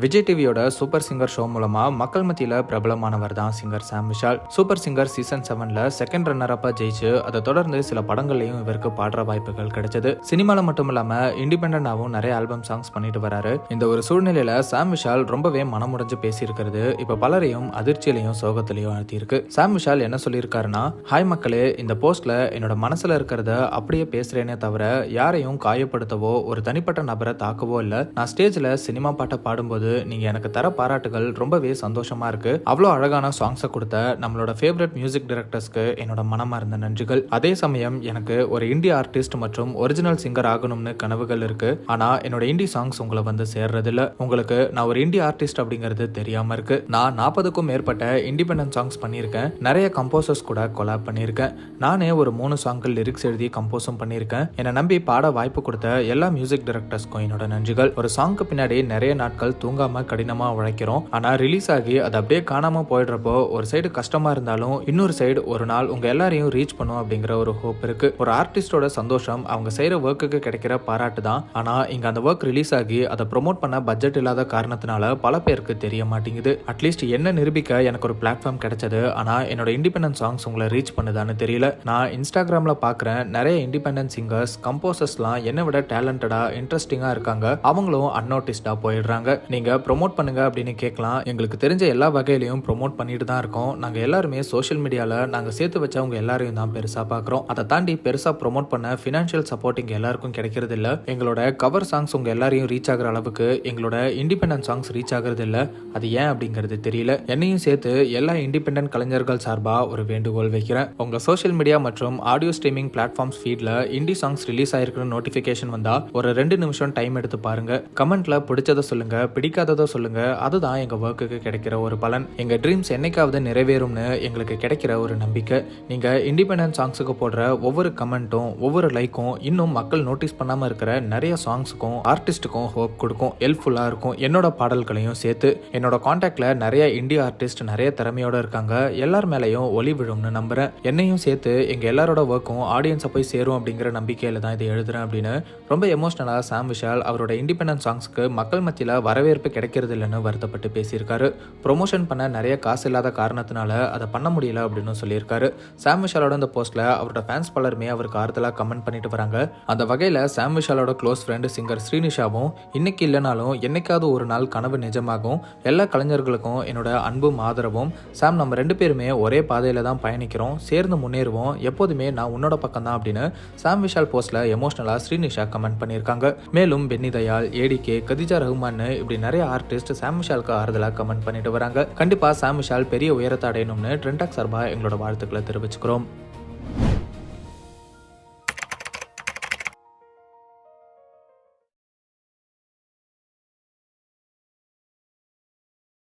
விஜய் டிவியோட super singer show மூலமா மக்கள் மத்தியில பிரபலமானவர் தான் singer Sam Vishal. Super singer season 7ல செகண்ட் ரன்னர் அப்பா ஜெயிச்சு அதை தொடர்ந்து சில படங்கள்லயும் இவருக்கு பாடுற வாய்ப்புகள் கிடைச்சது. சினிமால மட்டும் இல்லாம இண்டிபெண்டன்டாவும் நிறைய ஆல்பம் சாங்ஸ் பண்ணிட்டு வராரு. இந்த ஒரு சூழ்நிலையில சாம் விஷால் ரொம்பவே மனமுடைஞ்சு பேசியிருக்கிறது இப்ப பலரையும் அதிர்ச்சியிலையும் சோகத்திலையும் அழுத்தியிருக்கு. சாம் விஷால் என்ன சொல்லியிருக்காருன்னா, ஹாய் மக்களே, இந்த போஸ்ட்ல என்னோட மனசுல இருக்கிறத அப்படியே பேசுறேனே தவிர யாரையும் காயப்படுத்தவோ ஒரு தனிப்பட்ட நபரை தாக்கவோ இல்ல. நான் ஸ்டேஜ்ல சினிமா பாட்டை பாடும்போது நீங்க எனக்கு தர பாராட்டுகள் ரொம்பவே சந்தோஷமா இருக்கு. அவ்வளோ அழகான சாங்ஸை கொடுத்த நம்மளோட ஃபேவரட் மியூசிக் டைரக்டர்ஸ்க்கு என்னோட மனமார்ந்த நன்றிகள். அதே சமயம் எனக்கு ஒரு இந்திய ஆர்டிஸ்ட் மற்றும் ஒரிஜினல் சிங்கர் ஆகணும்னு கனவுகள் இருக்கு. ஆனா என்னோட இந்தி சாங்ஸ் உங்களை வந்து சேர்றதில்ல. உங்களுக்கு நான் ஒரு இந்திய ஆர்டிஸ்ட் அப்படிங்கிறது தெரியாம இருக்கு. நான் 40க்கும் மேற்பட்ட இண்டிபெண்டன்ட் சாங்ஸ் பண்ணியிருக்கேன். நிறைய கம்போசர்ஸ் கூட கொலாப் பண்ணியிருக்கேன். நானே ஒரு 3 சாங்கள் லிரிக்ஸ் எழுதி கம்போஸும் பண்ணியிருக்கேன். என்னை நம்பி பாட வாய்ப்பு கொடுத்த எல்லா மியூசிக் டைரக்டர்ஸ்க்கும் என்னோட நன்றிகள். ஒரு சாங்க்கு பின்னாடி நிறைய நாட்கள் தூங்காம கடினமா உழைக்கிறோம். ஆனா ரிலீஸ் ஆகி அது அப்படியே காணாம போயிடுறப்போ ஒரு சைடு கஷ்டமா இருந்தாலும் இன்னொரு சைடு ஒரு நாள் உங்க எல்லாரையும் ரீச் பண்ணும் அப்படிங்கிற ஒரு ஹோப் இருக்கு. ஒரு ஆர்டிஸ்டோட சந்தோஷம் அவங்க செய்யற ஒர்க்குக்கு கிடைக்கிற பாராட்டு தான். ஆனா இங்க அந்த ஒர்க் ரிலீஸ் ஆகி அதை ப்ரொமோட் பண்ண பட்ஜெட் இல்லாத காரணத்தினால பல பேருக்கு தெரிய மாட்டேங்குது. அட்லீஸ்ட் என்ன நிரூபிக்க எனக்கு ஒரு பிளாட்ஃபார்ம் கிடைச்சது. ஆனா என்னோட இண்டிபெண்டன்ட் சாங்ஸ் உங்களை ரீச் பண்ணுதான்னு தெரியல. நான் இன்ஸ்டாகிராம்ல பாக்குறேன் நிறைய இண்டிபெண்டன்ட் சிங்கர்ஸ் கம்போசர்ஸ்லாம் என்னை விட டேலண்டடா இன்ட்ரெஸ்டிங்கா இருக்காங்க. அவங்களும் அன்னோட்டிஸ்டா போயிடுறாங்க. நீங்க ப்ரோமோட் பண்ணுங்க அப்படின்னு கேட்கலாம். எங்களுக்கு தெரிஞ்ச எல்லா வகையிலையும் ப்ரோமோட் பண்ணிட்டு தான் இருக்கோம். நாங்க எல்லாருமே சோஷியல் மீடியால நாங்க சேர்த்து வச்சவங்க எல்லாரையும் தான் பெருசா பாக்குறோம். அதை தாண்டி பெருசா ப்ரோமோட் பண்ண பினான்சியல் சப்போர்ட் இங்க எல்லாருக்கும் கிடைக்கிறது இல்ல. எங்களோட கவர் சாங்ஸ் உங்க எல்லாரையும் ரீச் ஆகிற அளவுக்கு எங்களோட இண்டிபெண்டன்ட் சாங்ஸ் ரீச் ஆகுறது இல்ல. அது ஏன் அப்படிங்கிறது தெரியல. என்னையும் சேர்த்து எல்லா இண்டிபெண்டன்ட் கலைஞர்கள் சார்பா ஒரு வேண்டுகோள் வைக்கிறேன். உங்க சோஷியல் மீடியா மற்றும் ஆடியோ ஸ்ட்ரீமிங் பிளாட்ஃபார்ம்ஸ் ஃபீட்ல இண்டி சாங்ஸ் ரிலீஸ் ஆயிருக்கிற நோட்டிபிகேஷன் வந்தா ஒரு 2 நிமிஷம் டைம் எடுத்து பாருங்க. கமெண்ட்ல பிடிச்சதை சொல்லுங்க, பிடிக்காததை சொல்லுங்க. அதுதான் எங்க ஒர்க்குக்கு கிடைக்கிற ஒரு பலன். எங்க ட்ரீம்ஸ் என்னைக்காவது நிறைவேறும்னு எங்களுக்கு கிடைக்கிற ஒரு நம்பிக்கை. நீங்க இண்டிபெண்டன்ட் சாங்ஸுக்கு போடுற ஒவ்வொரு கமெண்ட்டும் ஒவ்வொரு லைக்கும் இன்னும் மக்கள் நோட்டீஸ் பண்ணாம இருக்கிற நிறைய சாங்ஸுக்கும் ஆர்டிஸ்டுக்கும் ஹோப் கொடுக்கும், ஹெல்ப்ஃபுல்லா இருக்கும். என்னோட பாடல்களையும் சேர்த்து என்னோட கான்டாக்ட்ல நிறைய இந்திய ஆர்டிஸ்ட் நிறைய திறமையோட இருக்காங்க. எல்லார் மேலையும் ஒளி விழும்னு நம்புறேன். என்னையும் சேர்த்து எங்க எல்லாரோட ஒர்க்கும் ஆடியன்ஸை போய் சேரும் அப்படிங்கிற நம்பிக்கையில தான் இதை எழுதுறேன் அப்படின்னு ரொம்ப எமோஷனலா சாம் விஷால் அவரோட இண்டிபெண்டன்ட் சாங்ஸ்க்கு மக்கள் மத்தியில வரவேற்பு கிடைக்கிறது இல்லைன்னு வருத்தப்பட்டு பேசியிருக்காரு. ப்ரொமோஷன் பண்ண நிறைய காசு இல்லாத காரணத்தினால அதை பண்ண முடியல அப்படின்னு சொல்லியிருக்காரு. சாம் விஷாலோட இந்த போஸ்ட்ல அவரோட ஃபேன்ஸ் பலருமே அவருக்கு ஆறுதலா கமெண்ட் பண்ணிட்டு வராங்க. அந்த வகையில சாம் விஷாலோட க்ளோஸ் ஃப்ரெண்ட் சிங்கர் ஸ்ரீனிஷாவும் இன்னைக்கு இல்லைனாலும் என்னைக்காவது ஒரு நாள் கனவு நிஜமாகும். எல்லா கலைஞர்களுக்கும் என்னோட அன்பும் ஆதரவும். சாம், நம்ம 2 பேருமே ஒரே பாதையில தான் பயணிக்கிறோம், சேர்ந்து முன்னேறுவோம், எப்போதுமே நான் உன்னோட பக்கம் தான் அப்படின்னு சாம் விஷால் போஸ்ட்ல எமோஷனலா ஸ்ரீனிஷா கமெண்ட் பண்ணியிருக்காங்க. மேலும் பென்னி தயாள், ஏடிகே, கதிஜா ரஹ்மான் இப்படி நிறைய ஆர்டிஸ்ட் சாம் விஷாலுக்கு ஆறுதலா கமெண்ட் பண்ணிட்டு வராங்க. கண்டிப்பா சாம் விஷால் பெரிய உயரத்தை அடையணும்னு ட்ரெண்டாக் சார்பா எங்களோட வாழ்த்துக்களை தெரிவிச்சுக்கிறோம்.